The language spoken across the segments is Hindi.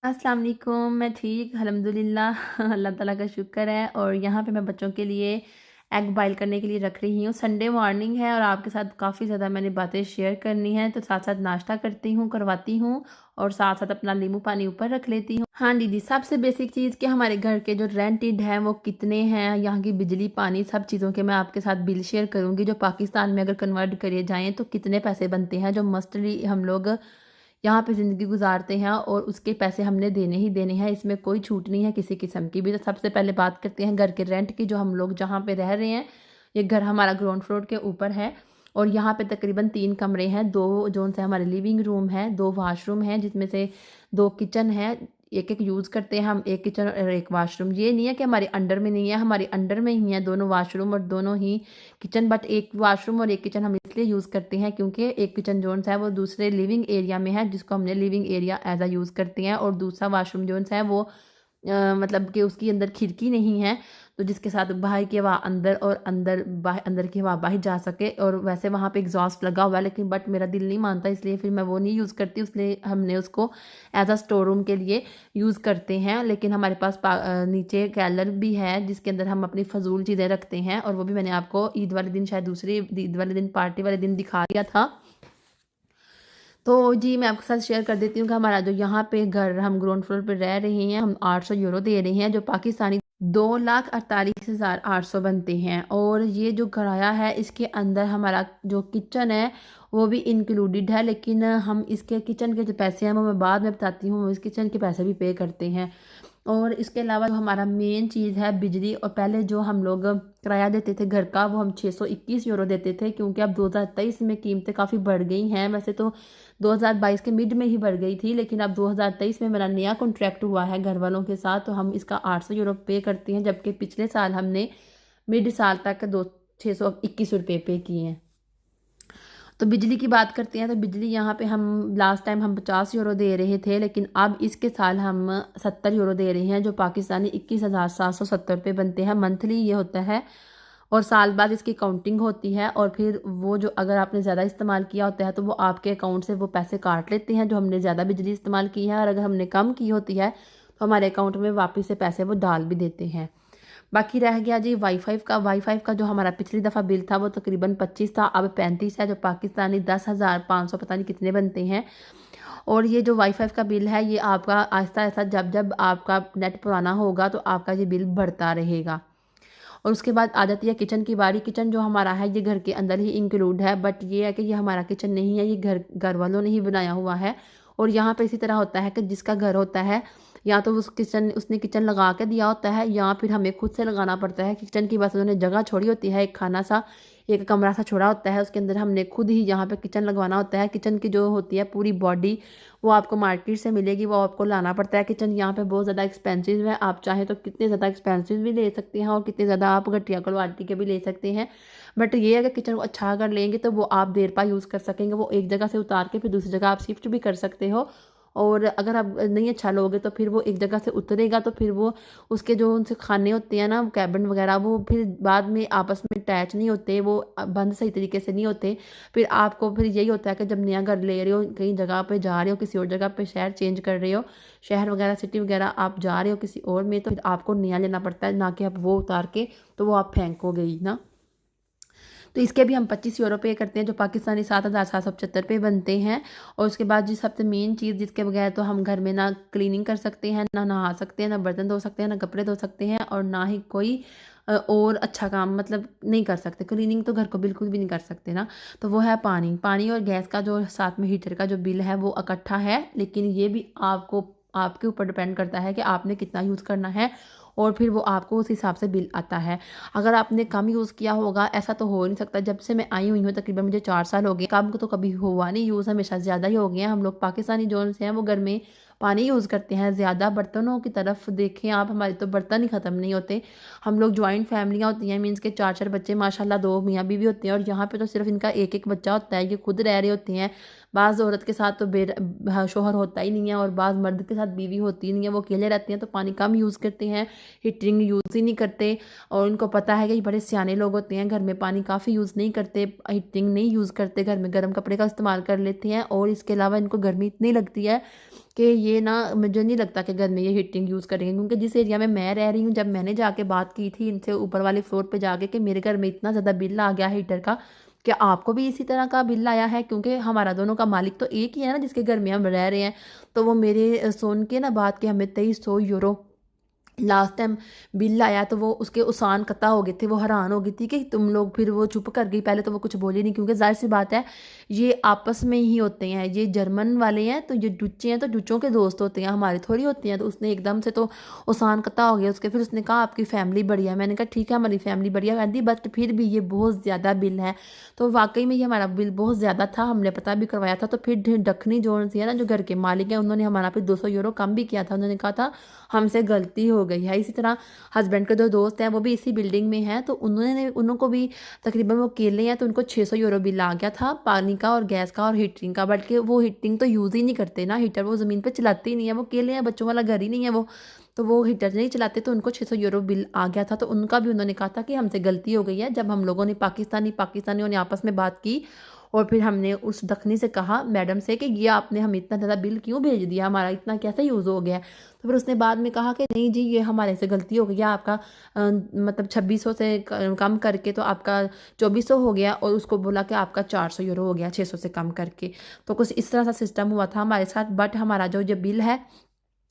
अस्सलाम वालेकुम। मैं ठीक अल्हम्दुलिल्लाह अल्लाह ताला का शुक्र है। और यहाँ पे मैं बच्चों के लिए एग बॉयल करने के लिए रख रही हूँ। संडे मॉर्निंग है और आपके साथ काफ़ी ज़्यादा मैंने बातें शेयर करनी हैं, तो साथ साथ नाश्ता करती हूँ, करवाती हूँ और साथ साथ अपना नींबू पानी ऊपर रख लेती हूँ। हाँ दीदी, सबसे बेसिक चीज़ कि हमारे घर के जो रेंटेड हैं वो कितने हैं, यहाँ की बिजली पानी सब चीज़ों के मैं आपके साथ बिल शेयर करूँगी। जो पाकिस्तान में अगर कन्वर्ट करे जाएँ तो कितने पैसे बनते हैं, जो मस्टली हम लोग यहाँ पे ज़िंदगी गुजारते हैं और उसके पैसे हमने देने ही देने हैं। इसमें कोई छूट नहीं है किसी किस्म की भी। तो सबसे पहले बात करते हैं घर के रेंट की। जो हम लोग जहाँ पे रह रहे हैं, ये घर हमारा ग्राउंड फ्लोर के ऊपर है और यहाँ पे तकरीबन 3 कमरे हैं। 2 जोन से हमारे लिविंग रूम है, 2 वॉशरूम हैं जिसमें से 2 किचन है। एक-एक यूज़ करते हैं हम, 1 किचन और 1 वॉशरूम। ये नहीं है कि हमारे अंडर में नहीं है, हमारे अंडर में ही है दोनों वॉशरूम और दोनों ही किचन। बट 1 वॉशरूम और 1 किचन हम इसलिए यूज़ करते हैं क्योंकि एक किचन जोन है वो दूसरे लिविंग एरिया में है, जिसको हमने living area as a use करते हैं। और दूसरा वॉशरूम जोन है वो मतलब कि उसकी अंदर खिड़की नहीं है, तो जिसके साथ बाहर की हवा अंदर और अंदर की हवा बाहर जा सके। और वैसे वहाँ पे एग्जॉस्ट लगा हुआ है, लेकिन बट मेरा दिल नहीं मानता, इसलिए फिर मैं वो नहीं यूज़ करती। इसलिए हमने उसको एज अ स्टोर रूम के लिए यूज़ करते हैं। लेकिन हमारे पास नीचे कैलर भी है जिसके अंदर हम अपनी फजूल चीज़ें रखते हैं, और वो भी मैंने आपको ईद वाले दिन, शायद दूसरी ईद वाले दिन, पार्टी वाले दिन दिखा दिया था। तो जी, मैं आपके साथ शेयर कर देती हूँ कि हमारा जो यहाँ पे घर, हम ग्राउंड फ्लोर पे रह रहे हैं, हम 800 यूरो दे रहे हैं, जो पाकिस्तानी 2,48,800 बनते हैं। और ये जो किराया है, इसके अंदर हमारा जो किचन है वो भी इंक्लूडेड है। लेकिन हम इसके किचन के जो पैसे हैं वो मैं बाद में बताती हूँ, हम इस किचन के पैसे भी पे करते हैं। और इसके अलावा जो हमारा मेन चीज़ है बिजली, और पहले जो हम लोग किराया देते थे घर का वो हम 621 यूरो देते थे, क्योंकि अब 2023 में कीमतें काफ़ी बढ़ गई हैं। वैसे तो 2022 के मिड में ही बढ़ गई थी, लेकिन अब 2023 में मेरा नया कॉन्ट्रैक्ट हुआ है घर वालों के साथ, तो हम इसका 800 यूरो पे करते हैं, जबकि पिछले साल हमने मिड साल तक 621 रुपये पे किए हैं। तो बिजली की बात करते हैं, तो बिजली यहाँ पे हम लास्ट टाइम हम 50 यूरो दे रहे थे, लेकिन अब इसके साल हम 70 यूरो दे रहे हैं, जो पाकिस्तानी 21,770 रुपये बनते हैं। मंथली ये होता है और साल बाद इसकी काउंटिंग होती है। और फिर वो जो अगर आपने ज़्यादा इस्तेमाल किया होता है तो वो आपके अकाउंट से वो पैसे काट लेते हैं, जो हमने ज़्यादा बिजली इस्तेमाल की है। और अगर हमने कम की होती है तो हमारे अकाउंट में वापस से पैसे वो डाल भी देते हैं। बाकी रह गया जी वाईफाई का जो हमारा पिछली दफ़ा बिल था वो तकरीबन 25 था, अब 35 है, जो पाकिस्तानी 10,500 पता नहीं कितने बनते हैं। और ये जो वाईफाई का बिल है, ये आपका आहिस्ता आहिस्ता जब जब आपका नेट पुराना होगा तो आपका ये बिल बढ़ता रहेगा। और उसके बाद आ जाती है किचन की बारी। किचन जो हमारा है ये घर के अंदर ही इंक्लूड है, बट ये है कि ये हमारा किचन नहीं है, ये घर वालों ने ही बनाया हुआ है। और यहाँ पे इसी तरह होता है कि जिसका घर होता है, या तो उसने किचन लगा के दिया होता है, या फिर हमें खुद से लगाना पड़ता है। किचन की बस उन्होंने जगह छोड़ी होती है, एक खाना सा, एक कमरा सा छोड़ा होता है, उसके अंदर हमने खुद ही यहाँ पे किचन लगवाना होता है। किचन की जो होती है पूरी बॉडी वो आपको मार्केट से मिलेगी, वो आपको लाना पड़ता है। किचन यहाँ पे बहुत ज़्यादा एक्सपेंसिव है, आप चाहें तो कितने ज़्यादा एक्सपेंसिव भी ले सकते हैं और कितने ज़्यादा आप घटिया क्वालिटी के भी ले सकते हैं। बट ये अगर किचन को अच्छा अगर लेंगे तो वो आप देर पा यूज़ कर सकेंगे, वो एक जगह से उतार के फिर दूसरी जगह आप शिफ्ट भी कर सकते हो। और अगर आप नहीं अच्छा लोगे तो फिर वो एक जगह से उतरेगा, तो फिर वो उसके जो उनसे खाने होते हैं ना, कैबिन वगैरह, वो फिर बाद में आपस में अटैच नहीं होते, वो बंद सही तरीके से नहीं होते। फिर आपको फिर यही होता है कि जब नया घर ले रहे हो, कहीं जगह पे जा रहे हो, किसी और जगह पे शहर चेंज कर रहे हो, शहर वगैरह सिटी वगैरह आप जा रहे हो किसी और में, तो फिर आपको नया लेना पड़ता है, ना कि आप वो उतार के तो वो आप फेंकोगे ही ना। तो इसके भी हम 25 यूरो पे करते हैं, जो पाकिस्तानी 7,775 बनते हैं। और उसके बाद जी सबसे मेन चीज़, जिसके बगैर तो हम घर में ना क्लीनिंग कर सकते हैं, ना नहा सकते हैं, ना बर्तन धो सकते हैं, ना कपड़े धो सकते हैं, और ना ही कोई और अच्छा काम मतलब नहीं कर सकते। क्लीनिंग तो घर को बिल्कुल भी नहीं कर सकते ना। तो वो है पानी और गैस का जो साथ में हीटर का जो बिल है वो इकट्ठा है, लेकिन ये भी आपके ऊपर डिपेंड करता है कि आपने कितना यूज़ करना है, और फिर वो आपको उस हिसाब से बिल आता है। अगर आपने कम यूज़ किया होगा, ऐसा तो हो नहीं सकता, जब से मैं आई हुई हूँ तकरीबन मुझे 4 साल हो गए, कम तो कभी हुआ नहीं यूज़, हमेशा ज़्यादा ही हो गए हैं। हम लोग पाकिस्तानी जोन से हैं, वो घर में पानी यूज़ करते हैं ज़्यादा। बर्तनों की तरफ देखें आप, हमारे तो बर्तन ही ख़त्म नहीं होते। हम लोग जॉइंट फैमिलियाँ होती हैं, मीन्स के 4-4 बच्चे माशाल्लाह, 2 मियाँ बीवी होते हैं, और यहाँ पे तो सिर्फ इनका एक-एक बच्चा होता है, ये खुद रह रहे होते हैं। बाज़ औरत के साथ तो शौहर होता ही नहीं है, और बाज़ मर्द के साथ बीवी होती नहीं है, वो अकेले रहते हैं, तो पानी कम यूज़ करते हैं, हीटिंग यूज़ ही नहीं करते। और उनको पता है कि ये बड़े सियाने लोग होते हैं, घर में पानी काफ़ी यूज़ नहीं करते, हीटिंग नहीं यूज़ करते, घर में गर्म कपड़े का इस्तेमाल कर लेते हैं। और इसके अलावा इनको गर्मी इतनी लगती है कि ये ना मुझे नहीं लगता कि घर में ये हीटिंग यूज़ करेंगे, क्योंकि जिस एरिया में मैं रह रही हूँ, जब मैंने जाके बात की थी इनसे ऊपर वाले फ्लोर पे जाके कि मेरे घर में इतना ज़्यादा बिल आ गया हीटर का, कि आपको भी इसी तरह का बिल आया है, क्योंकि हमारा दोनों का मालिक तो एक ही है ना जिसके घर में हम रह रहे हैं। तो वो मेरे सुन के ना बात कि हमें 2300 यूरो लास्ट टाइम बिल आया, तो वो उसके उसान कता हो गए थे, वो हैरान हो गई थी कि तुम लोग, फिर वो चुप कर गई। पहले तो वो कुछ बोली नहीं, क्योंकि जाहिर सी बात है ये आपस में ही होते हैं, ये जर्मन वाले हैं तो ये डुच्चे हैं, तो डुच्चों के दोस्त होते हैं, हमारे थोड़ी होती हैं। तो उसने एकदम से तो उसान कता हो गया उसके। फिर उसने कहा आपकी फैमिली बढ़िया है। मैंने कहा ठीक है हमारी फैमिली बढ़िया कहती, बट फिर भी ये बहुत ज़्यादा बिल है। तो वाकई में ये हमारा बिल बहुत ज़्यादा था, हमने पता भी करवाया था। तो फिर दखनी जोन से है ना जो घर के मालिक हैं, उन्होंने हमारा फिर 200 यूरो कम भी किया था। उन्होंने कहा था हमसे गलती हो गई है। इसी तरह हस्बैंड के 2 दोस्त हैं, वो भी इसी बिल्डिंग में हैं, तो उनको भी तकरीबन, वो अकेले हैं तो उनको 600 यूरो बिल आ गया था पानी का और गैस का और हीटिंग का। बल्कि वो हीटिंग तो यूज़ ही नहीं करते ना, हीटर वो ज़मीन पे चलाते ही नहीं है, वो अकेले हैं, बच्चों वाला घर ही नहीं है वो, तो वो हीटर नहीं चलाते। तो उनको 600 यूरो बिल आ गया था। तो उनका भी उन्होंने कहा था कि हमसे गलती हो गई है। जब हम लोगों ने पाकिस्तानियों ने आपस में बात की, और फिर हमने उस दखनी से कहा मैडम से कि ये आपने हमें इतना ज़्यादा बिल क्यों भेज दिया, हमारा इतना कैसे यूज़ हो गया है। तो फिर उसने बाद में कहा कि नहीं जी ये हमारे से गलती हो गई है, आपका मतलब 2600 से कम करके तो आपका 2400 हो गया, और उसको बोला कि आपका 400 यूरो हो गया 600 से कम करके। तो कुछ इस तरह सा सिस्टम हुआ था हमारे साथ। बट हमारा जो बिल है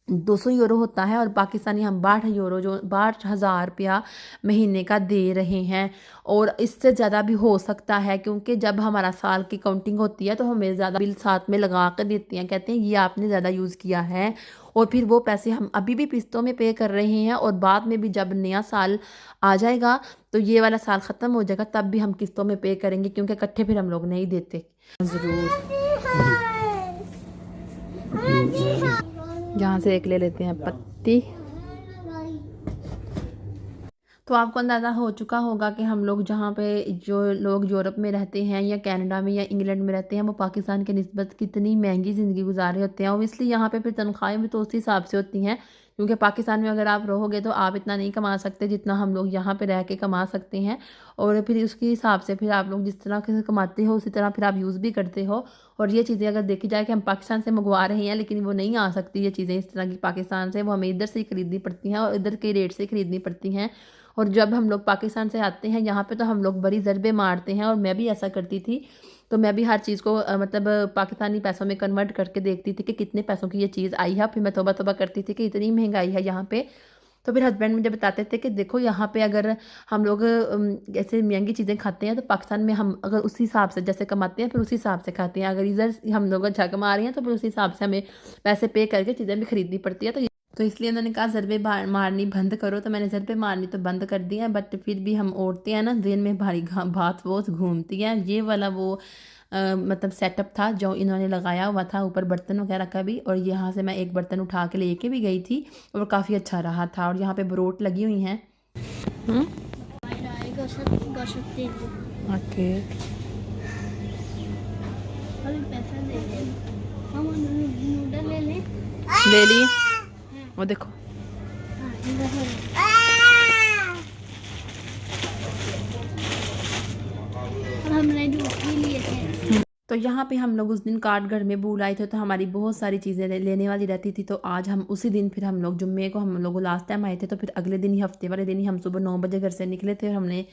200 यूरो होता है, और पाकिस्तानी हम 62 यूरो, जो 62,000 रुपया महीने का दे रहे हैं। और इससे ज़्यादा भी हो सकता है, क्योंकि जब हमारा साल की काउंटिंग होती है तो हमें ज़्यादा बिल साथ में लगा कर देती हैं, कहते हैं ये आपने ज़्यादा यूज़ किया है। और फिर वो पैसे हम अभी भी किस्तों में पे कर रहे हैं, और बाद में भी जब नया साल आ जाएगा तो ये वाला साल ख़त्म हो जाएगा तब भी हम किस्तों में पे करेंगे, क्योंकि इकट्ठे फिर हम लोग नहीं देते। ज़रूर यहाँ से एक ले लेते हैं पत्ती। तो आपको अंदाज़ा हो चुका होगा कि हम लोग जहाँ पे, जो लोग यूरोप में रहते हैं या कनाडा में या इंग्लैंड में रहते हैं, वो पाकिस्तान के निस्बत कितनी महंगी ज़िंदगी गुजार रहे होते हैं। और इसलिए यहाँ पे फिर तनख्वाहें भी तो उसी हिसाब से होती हैं, क्योंकि पाकिस्तान में अगर आप रहोगे तो आप इतना नहीं कमा सकते जितना हम लोग यहाँ पे रह के कमा सकते हैं। और फिर उसके हिसाब से फिर आप लोग जिस तरह से कमाते हो उसी तरह फिर आप यूज़ भी करते हो। और ये चीज़ें अगर देखी जाए कि हम पाकिस्तान से मंगवा रहे हैं, लेकिन वो नहीं आ सकती ये चीज़ें इस तरह की पाकिस्तान से, वो हमें इधर से ही खरीदनी पड़ती हैं और इधर के रेट से खरीदनी पड़ती हैं। और जब हम लोग पाकिस्तान से आते हैं यहाँ पे तो हम लोग बड़ी ज़रबे मारते हैं, और मैं भी ऐसा करती थी। तो मैं भी हर चीज़ को मतलब पाकिस्तानी पैसों में कन्वर्ट करके देखती थी कि कितने पैसों की ये चीज़ आई है। फिर मैं तौबा तौबा करती थी कि इतनी महंगाई है यहाँ पे। तो फिर हस्बैंड मुझे बताते थे कि देखो यहाँ पे अगर हम लोग ऐसे महंगी चीज़ें खाते हैं तो पाकिस्तान में हम अगर उसी हिसाब से जैसे कमाते हैं फिर उसी हिसाब से खाते हैं। अगर इधर हम लोग अच्छा कमा रहे हैं तो फिर उसी हिसाब से हमें पैसे पे करके चीज़ें भी खरीदनी पड़ती है। तो इसलिए उन्होंने कहा ज़रबे मारनी बंद करो। तो मैंने ज़रबे मारनी तो बंद कर दी है, बट फिर भी हम औरतें हैं ना, दिन में भारी भात वोत घूमती हैं। ये वाला वो मतलब सेटअप था जो इन्होंने लगाया हुआ था ऊपर बर्तन वगैरह का भी। और यहाँ से मैं एक बर्तन उठा के लेके भी गई थी और काफ़ी अच्छा रहा था। और यहाँ पे बरोट लगी हुई हैं। ओके ले लिए, वो देखो हमने दूध भी लिए थे। तो यहाँ पे हम लोग उस दिन काट घर में भूल आए थे, तो हमारी बहुत सारी चीज़ें लेने वाली रहती थी। तो आज हम उसी दिन फिर हम लोग जुम्मे को हम लोग लास्ट टाइम आए थे, तो फिर अगले दिन ही हफ्ते वाले दिन ही हम सुबह 9 बजे घर से निकले थे। और हमने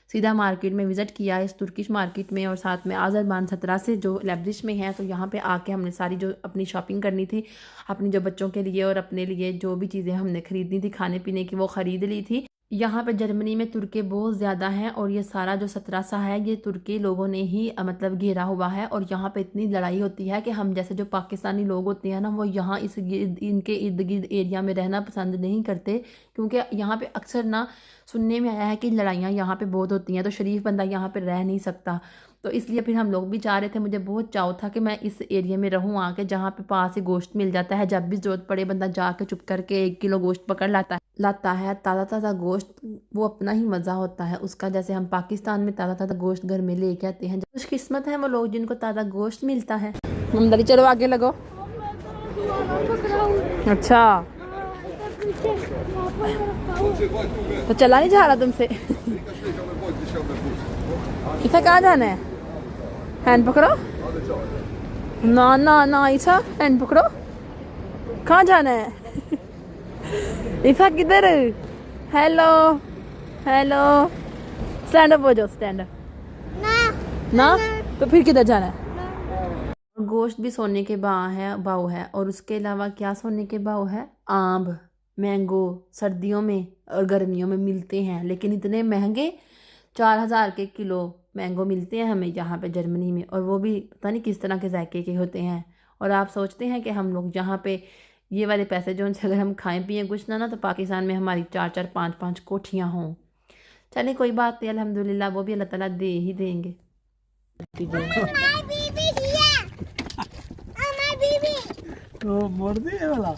सीधा मार्केट में विज़िट किया, इस तुर्किश मार्केट में, और साथ में आज़रबान 17 से जो लेब्रिश में है। तो यहाँ पे आके हमने सारी जो अपनी शॉपिंग करनी थी, अपनी जो बच्चों के लिए और अपने लिए जो भी चीज़ें हमने ख़रीदनी थी खाने पीने की, वो ख़रीद ली थी। यहाँ पे जर्मनी में तुर्के बहुत ज़्यादा हैं, और ये सारा जो 17 सा है ये तुर्की लोगों ने ही मतलब घेरा हुआ है। और यहाँ पे इतनी लड़ाई होती है कि हम जैसे जो पाकिस्तानी लोग होते हैं ना, वो यहाँ इनके इर्द गिर्द एरिया में रहना पसंद नहीं करते, क्योंकि यहाँ पे अक्सर ना सुनने में आया है कि लड़ाइयाँ यहाँ पे बहुत होती हैं, तो शरीफ बंदा यहाँ पे रह नहीं सकता। तो इसलिए फिर हम लोग भी चाह रहे थे, मुझे बहुत चाव था कि मैं इस एरिया में रहूँ आके, जहाँ पे पास ही गोश्त मिल जाता है। जब भी ज़रूरत पड़े बंदा जाके चुप करके 1 किलो गोश्त पकड़ लाता है ताज़ा ताज़ा गोश्त। वो अपना ही मज़ा होता है उसका, जैसे हम पाकिस्तान में ताज़ा ताज़ा गोश्त घर में लेके आते हैं। खुशकिस्मत है वो लोग जिनको ताज़ा गोश्त मिलता है। ममदली चलो आगे लगो। अच्छा तो चला नहीं जा रहा तुमसे। इसे कहाँ जाना है? हैंड पकड़ो ना ना ना, ऐसा हैंड पकड़ो। कहाँ जाना है? इफा किधर? हेलो हेलो, स्टैंड अप हो जाओ, स्टैंड अप। ना तो फिर किधर जाना है? गोश्त भी सोने के भाव है और उसके अलावा क्या सोने के भाव है? आम, मैंगो सर्दियों में और गर्मियों में मिलते हैं, लेकिन इतने महंगे। 4,000 के किलो मैंगो मिलते हैं हमें यहाँ पे जर्मनी में, और वो भी पता नहीं किस तरह के जायके के होते हैं। और आप सोचते हैं कि हम लोग यहाँ पे ये वाले पैसे जो उनसे अगर हम खाएं पिए कुछ ना तो पाकिस्तान में हमारी 4-4 5-5 कोठियाँ हों। चलिए कोई बात नहीं, अल्हम्दुलिल्लाह वो भी अल्लाह ताला दे ही देंगे। तो मोड़ दे ये वाला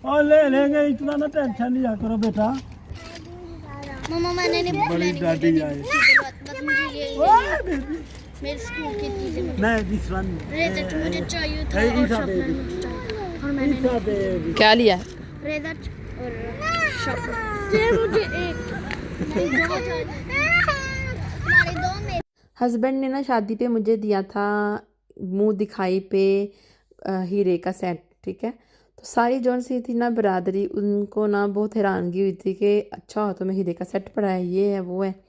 और ले लेंगे, इतना ना टेंशन लिया करो बेटा। मम्मा मैंने नहीं बड़ी दादी आई। मेरे स्कूल की चीजें नहीं दिस वन रेजर मुझे चाहिए था Hey, और Isa, शॉपनर baby. मुझे चाहिए और मैंने क्या लिया? रेजर और शॉपनर ये मुझे एक नहीं दो चाहिए हमारे दो में। हस्बैंड ने ना शादी पे मुझे दिया था मुंह दिखाई पे हीरे का सेट, ठीक है। तो सारी जौन सी थी ना बरादरी, उनको ना बहुत हैरानगी हुई थी कि अच्छा तुम्हें हीरे का सेट पड़ा है, ये है वो है।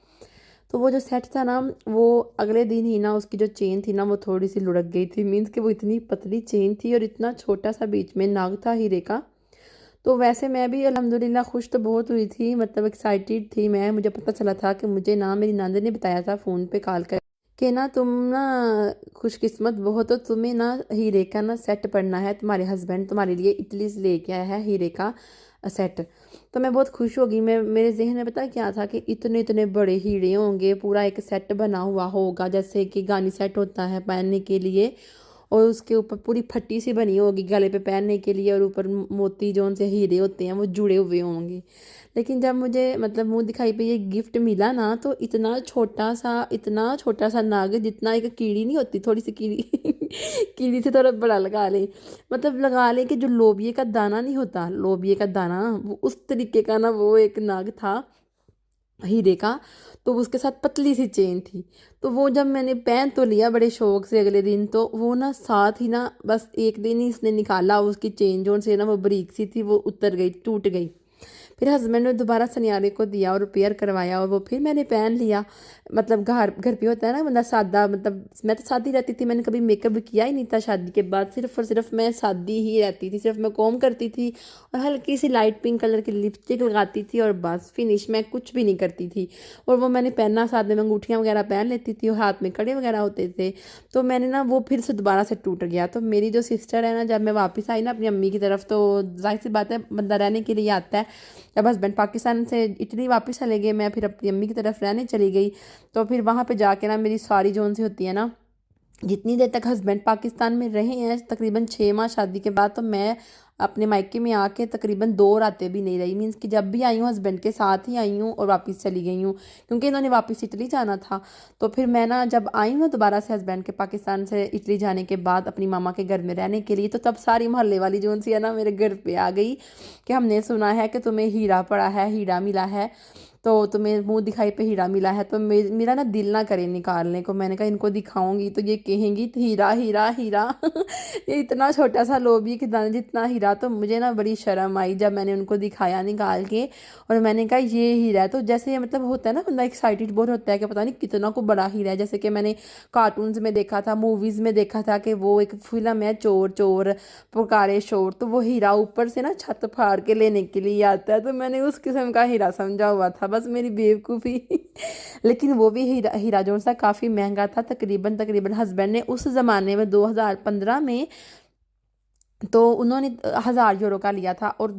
तो वो जो सेट था ना, वो अगले दिन ही ना उसकी जो चेन थी ना वो थोड़ी सी लुढ़क गई थी। मीन्स कि वो इतनी पतली चेन थी और इतना छोटा सा बीच में नाग था हीरे का। तो वैसे मैं भी अल्हम्दुलिल्लाह खुश तो बहुत हुई थी, मतलब एक्साइटेड थी मैं। मुझे पता चला था कि मुझे ना मेरी नानी ने बताया था फ़ोन पे कॉल कर कि ना तुम ना खुशकिस्मत बहुत हो, तुम्हें ना हीरे का ना सेट पड़ना है, तुम्हारे हस्बैंड तुम्हारे लिए इटली से लेके आया है हीरे का सेट। तो मैं बहुत खुश हो गई। मैं मेरे जहन में पता क्या था कि इतने इतने बड़े हीरे होंगे, पूरा एक सेट बना हुआ होगा जैसे कि गानी सेट होता है पहनने के लिए, और उसके ऊपर पूरी फट्टी सी बनी होगी गले पे पहनने के लिए, और ऊपर मोती जो उनसे हीरे होते हैं वो जुड़े हुए होंगे। लेकिन जब मुझे मतलब मुंह दिखाई पे ये गिफ्ट मिला ना, तो इतना छोटा सा नाग, जितना एक कीड़ी नहीं होती, थोड़ी सी कीड़ी कीड़ी से थोड़ा बड़ा लगा ले, मतलब लगा ले कि जो लोबिये का दाना नहीं होता, लोबिये का दाना, वो उस तरीके का ना वो एक नाग था हीरे का। तो उसके साथ पतली सी चेन थी। तो वो जब मैंने पहन तो लिया बड़े शौक से अगले दिन, तो वो ना साथ ही ना बस एक दिन ही इसने निकाला, उसकी चेन जो से ना वो बारीक सी थी वो उतर गई, टूट गई। फिर हस्बैंड ने दोबारा सनियारे को दिया और रिपेयर करवाया, और वो फिर मैंने पहन लिया। मतलब घर घर पे होता है ना बंदा सादा, मतलब मैं तो सादी रहती थी, मैंने कभी मेकअप भी किया ही नहीं था शादी के बाद। सिर्फ और सिर्फ मैं सादी ही रहती थी, सिर्फ मैं कॉम करती थी और हल्की सी लाइट पिंक कलर की लिपस्टिक लगाती थी और बस फिनिश, मैं कुछ भी नहीं करती थी। और वो मैंने पहनना, साथ में अंगूठियाँ वगैरह पहन लेती थी और हाथ में कड़े वगैरह होते थे। तो मैंने ना वो फिर से दोबारा से टूट गया। तो मेरी जो सिस्टर है ना, जब मैं वापस आई ना अपनी अम्मी की तरफ, तो जाहिर सी बात है बंदा रहने के लिए आता है। जब हस्बैंड पाकिस्तान से इटली वापस चले गए, मैं फिर अपनी अम्मी की तरफ रहने चली गई। तो फिर वहाँ पे जाके ना मेरी सारी जोन सी होती है ना, जितनी देर तक हस्बैंड पाकिस्तान में रहे हैं, तकरीबन 6 माह शादी के बाद, तो मैं अपने मायके में आके तकरीबन 2 रातें भी नहीं रही। मीन्स कि जब भी आई हूँ हस्बैंड के साथ ही आई हूँ और वापस चली गई हूँ, क्योंकि इन्होंने वापस इटली जाना था। तो फिर मैं ना जब आई हूँ दोबारा से हस्बैंड के पाकिस्तान से इटली जाने के बाद अपनी मामा के घर में रहने के लिए, तो तब सारी मोहल्ले वाली जोन सी है ना मेरे घर पे आ गई कि हमने सुना है कि तुम्हें हीरा पड़ा है, हीरा मिला है, तो तुम्हें मुंह दिखाई पे हीरा मिला है। तो मेरा ना दिल ना करे निकालने को। मैंने कहा इनको दिखाऊंगी तो ये कहेंगी हीरा हीरा हीरा ये इतना छोटा सा लोभी के दाने जितना हीरा। तो मुझे ना बड़ी शर्म आई जब मैंने उनको दिखाया निकाल के, और मैंने कहा ये हीरा है। तो जैसे मतलब होता है ना बंदा एक्साइटेड बहुत होता है कि पता नहीं कितना को बड़ा हीरा है। जैसे कि मैंने कार्टून्स में देखा था, मूवीज़ में देखा था कि वो एक फिल्म है चोर चोर पुकारे शोर, तो वो हीरा ऊपर से ना छत फाड़ के लेने के लिए आता है। तो मैंने उस किस्म का हीरा समझा हुआ था, बस मेरी बेवकूफ़ी लेकिन वो भी हीरा जो सा काफ़ी महंगा था। तकरीबन हस्बैंड ने उस ज़माने में 2015 में, तो उन्होंने 1,000 यूरो का लिया था, और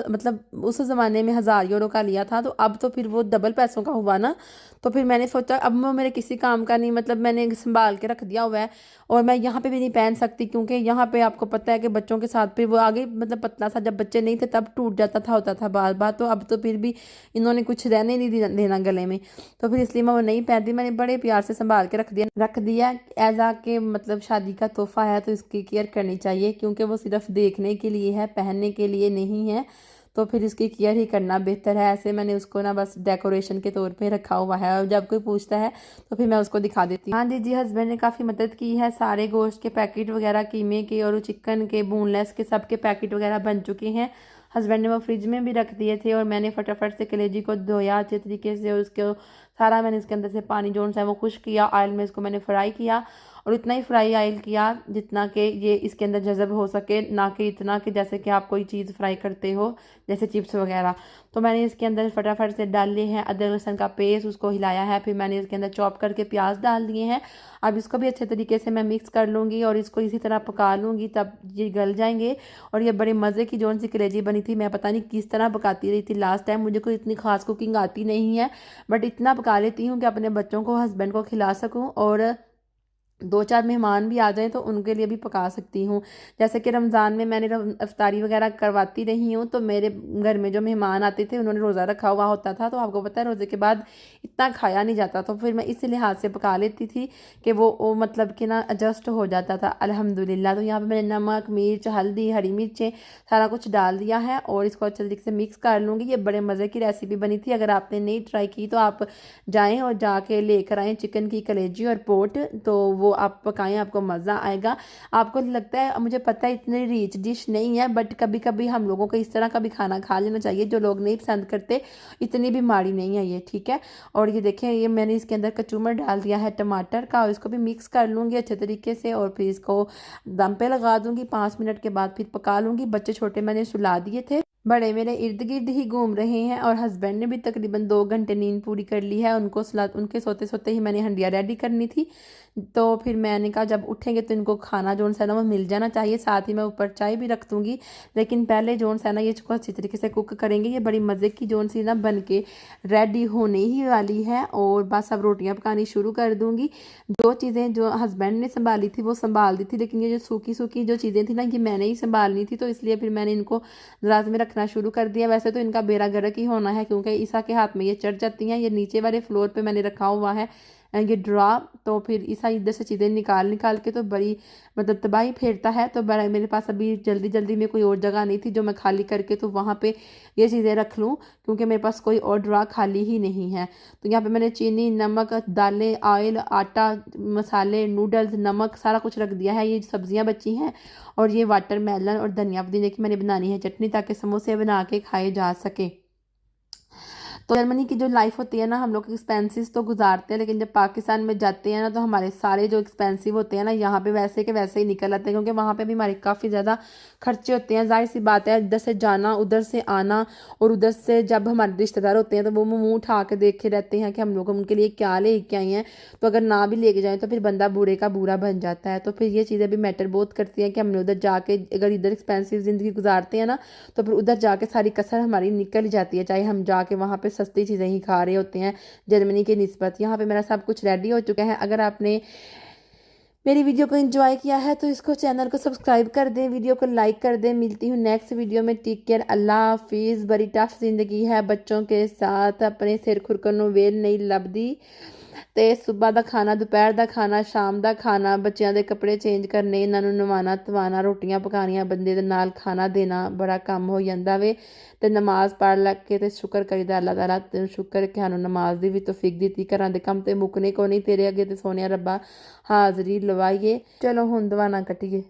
मतलब उस ज़माने में 1,000 यूरो का लिया था। तो अब तो फिर वो डबल पैसों का हुआ ना। तो फिर मैंने सोचा अब वो मेरे किसी काम का नहीं, मतलब मैंने संभाल के रख दिया हुआ है, और मैं यहाँ पे भी नहीं पहन सकती, क्योंकि यहाँ पे आपको पता है कि बच्चों के साथ फिर वो आगे मतलब पतला सा, जब बच्चे नहीं थे तब टूट जाता था, होता था बार बार। तो अब तो फिर भी इन्होंने कुछ रहने नहीं देना गले में, तो फिर इसलिए मैं वो नहीं पहनती। मैंने बड़े प्यार से संभाल के रख दिया एज आ के, मतलब शादी का तोहफा है तो इसकी केयर करनी चाहिए, क्योंकि वो सिर्फ देखने के लिए है, पहनने के लिए नहीं है। तो फिर इसकी केयर ही करना बेहतर है। ऐसे मैंने उसको ना बस डेकोरेशन के तौर पे रखा हुआ है और जब कोई पूछता है तो फिर मैं उसको दिखा देती हूँ। हाँ जी हस्बैंड ने काफ़ी मदद की है। सारे गोश्त के पैकेट वगैरह, कीमे के और चिकन के, बोनलेस के, सब के पैकेट वगैरह बन चुके हैं। हस्बैंड ने वो फ्रिज में भी रख दिए थे और मैंने फटाफट से कलेजी को धोया अच्छे तरीके से और उसको सारा मैंने इसके अंदर से पानी जो सा है वो खुश्क किया। ऑयल में इसको मैंने फ्राई किया और इतना ही फ्राई ऑयल किया जितना कि ये इसके अंदर जज़ब हो सके, ना कि इतना कि जैसे कि आप कोई चीज़ फ्राई करते हो जैसे चिप्स वगैरह। तो मैंने इसके अंदर फटाफट से डाल लिए हैं अदरक लहसुन का पेस्ट, उसको हिलाया है। फिर मैंने इसके अंदर चॉप करके प्याज डाल दिए हैं। अब इसको भी अच्छे तरीके से मैं मिक्स कर लूँगी और इसको इसी तरह पका लूँगी, तब ये गल जाएंगे। और ये बड़े मज़े की जौन सी कलेजी बनी थी, मैं पता नहीं किस तरह पकाती रही थी लास्ट टाइम। मुझे कोई इतनी खास कुकिंग आती नहीं है, बट इतना पका लेती हूँ कि अपने बच्चों को, हस्बैंड को खिला सकूँ और 2-4 मेहमान भी आ जाएं तो उनके लिए भी पका सकती हूँ। जैसे कि रमज़ान में मैंने इफ्तारी वगैरह करवाती रही हूँ, तो मेरे घर में जो मेहमान आते थे उन्होंने रोज़ा रखा हुआ होता था, तो आपको पता है रोज़े के बाद इतना खाया नहीं जाता, तो फिर मैं इसी लिहाज से पका लेती थी कि वो मतलब कि ना एडजस्ट हो जाता था अल्हम्दुलिल्लाह। तो यहाँ पर मैंने नमक, मिर्च, हल्दी, हरी मिर्चें सारा कुछ डाल दिया है और इसको अच्छे तरीके से मिक्स कर लूँगी। ये बड़े मज़े की रेसिपी बनी थी। अगर आपने नहीं ट्राई की तो आप जाएँ और जाके लेकर आएँ चिकन की कलेजी और पोट, तो वो आप पकाएं, आपको मज़ा आएगा। आपको लगता है, मुझे पता है इतनी रिच डिश नहीं है, बट कभी कभी हम लोगों को इस तरह का भी खाना खा लेना चाहिए। जो लोग नहीं पसंद करते, इतनी भी माड़ी नहीं है ये, ठीक है। और ये देखें, ये मैंने इसके अंदर कचूमर डाल दिया है टमाटर का और इसको भी मिक्स कर लूँगी अच्छे तरीके से और फिर इसको दम पे लगा दूँगी। 5 मिनट के बाद फिर पका लूँगी। बच्चे छोटे मैंने सुला दिए थे, बड़े मेरे इर्द गिर्द ही घूम रहे हैं और हस्बैंड ने भी तकरीबन 2 घंटे नींद पूरी कर ली है। उनके सोते सोते ही मैंने हंडिया रेडी करनी थी, तो फिर मैंने कहा जब उठेंगे तो इनको खाना जोन सा ना वो मिल जाना चाहिए। साथ ही मैं ऊपर चाय भी रख दूँगी, लेकिन पहले जोन सा ना ये इसको अच्छी तरीके से कुक करेंगे। ये बड़ी मज़े की जोन सी ना बन के रेडी होने ही वाली है और बस अब रोटियाँ पकानी शुरू कर दूँगी। जो चीज़ें जो हस्बैंड ने संभाली थी वो संभाल दी थी, लेकिन ये जो सूखी सूखी जो चीज़ें थी ना, ये मैंने ही संभालनी थी, तो इसलिए फिर मैंने इनको दराज में रखना शुरू कर दिया। वैसे तो इनका बेड़ा गर्क ही होना है क्योंकि ईसा के हाथ में ये चढ़ जाती हैं। ये नीचे वाले फ्लोर पे मैंने रखा हुआ है ये ड्रा, तो फिर ईसा इधर से चीज़ें निकाल के तो बड़ी मतलब तबाही फेरता है। तो बड़ा मेरे पास अभी जल्दी में कोई और जगह नहीं थी जो मैं खाली करके तो वहाँ पे ये चीज़ें रख लूँ, क्योंकि मेरे पास कोई और ड्रा खाली ही नहीं है। तो यहाँ पे मैंने चीनी, नमक, दालें, ऑयल, आटा, मसाले, नूडल्स, नमक सारा कुछ रख दिया है। ये सब्जियाँ बची हैं और ये वाटरमेलन और धनिया पुदीने की मैंने बनानी है चटनी, ताकि समोसे बना के खाए जा सके। तो जर्मनी की जो लाइफ होती है ना, हम लोग एक्सपेंसिव तो गुजारते हैं, लेकिन जब पाकिस्तान में जाते हैं ना तो हमारे सारे जो एक्सपेंसिव होते हैं ना यहाँ पे वैसे के वैसे ही निकल आते हैं, क्योंकि वहाँ पे भी हमारे काफ़ी ज़्यादा खर्चे होते हैं। जाहिर सी बात है, इधर से जाना, उधर से आना, और उधर से जब हमारे रिश्तेदार होते हैं तो वो मुँह उठा के देखे रहते हैं कि हम लोग उनके लिए क्या ले के आए हैं। तो अगर ना भी लेके जाएँ तो फिर बंदा बूढ़े का बूढ़ा बन जाता है। तो फिर ये चीज़ें भी मैटर बहुत करती हैं कि हमने उधर जाके अगर इधर एक्सपेंसिव ज़िंदगी गुजारते हैं ना, तो फिर उधर जाके सारी कसर हमारी निकल जाती है, चाहे हम जाके वहाँ पर सस्ती चीज़ें ही खा रहे होते हैं जर्मनी की निस्बत। यहाँ पे मेरा सब कुछ रेडी हो चुका है। अगर आपने मेरी वीडियो को एंजॉय किया है तो इसको चैनल को सब्सक्राइब कर दें, वीडियो को लाइक कर दें। मिलती हूँ नेक्स्ट वीडियो में। टेक केयर, अल्लाह हाफिज़। बड़ी टफ जिंदगी है बच्चों के साथ, अपने सिर खुरकन ਨੂੰ ਵੇਲ नहीं लभदी, ਤੇ सुबह ਦਾ खाना, दोपहर ਦਾ खाना, शाम ਦਾ खाना, ਬੱਚਿਆਂ ਦੇ ਕੱਪੜੇ ਚੇਂਜ ਕਰਨੇ, ਇਹਨਾਂ ਨੂੰ ਨਵਾਉਣਾ ਧਵਾਉਣਾ, ਰੋਟੀਆਂ ਪਕਾਉਣੀਆਂ, ਬੰਦੇ ਦੇ ਨਾਲ ਖਾਣਾ ਦੇਣਾ, ਬੜਾ ਕੰਮ ਹੋ ਜਾਂਦਾ ਵੇ। ਤੇ ਨਮਾਜ਼ ਪੜ੍ਹ ਲੱਗ ਕੇ ਤੇ ਸ਼ੁਕਰ ਕਰੀਦਾ ਅੱਲਾਹ ਤਾਲਾ, ਤੇ ਸ਼ੁਕਰ ਕਿ ਸਾਨੂੰ ਨਮਾਜ਼ ਦੀ ਵੀ ਤੌਫੀਕ ਦਿੱਤੀ। ਘਰਾਂ ਦੇ ਕੰਮ ਤੇ ਮੁੱਕਣੇ ਕੋ ਨਹੀਂ, ਤੇਰੇ ਅੱਗੇ ਤੇ ਸੋਹਣਿਆ ਰੱਬਾ ਹਾਜ਼ਰੀ ਲਵਾਈਏ। ਚਲੋ ਹੁਣ ਦਵਾਨਾ ਕੱਟੀਏ।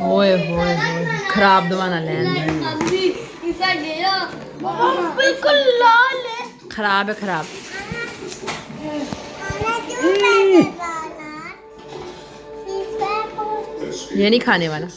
ओए होए होए, खराब दवाना लैन बिल्कुल लाल है, खराब है, खराब। ये नहीं खाने वाला।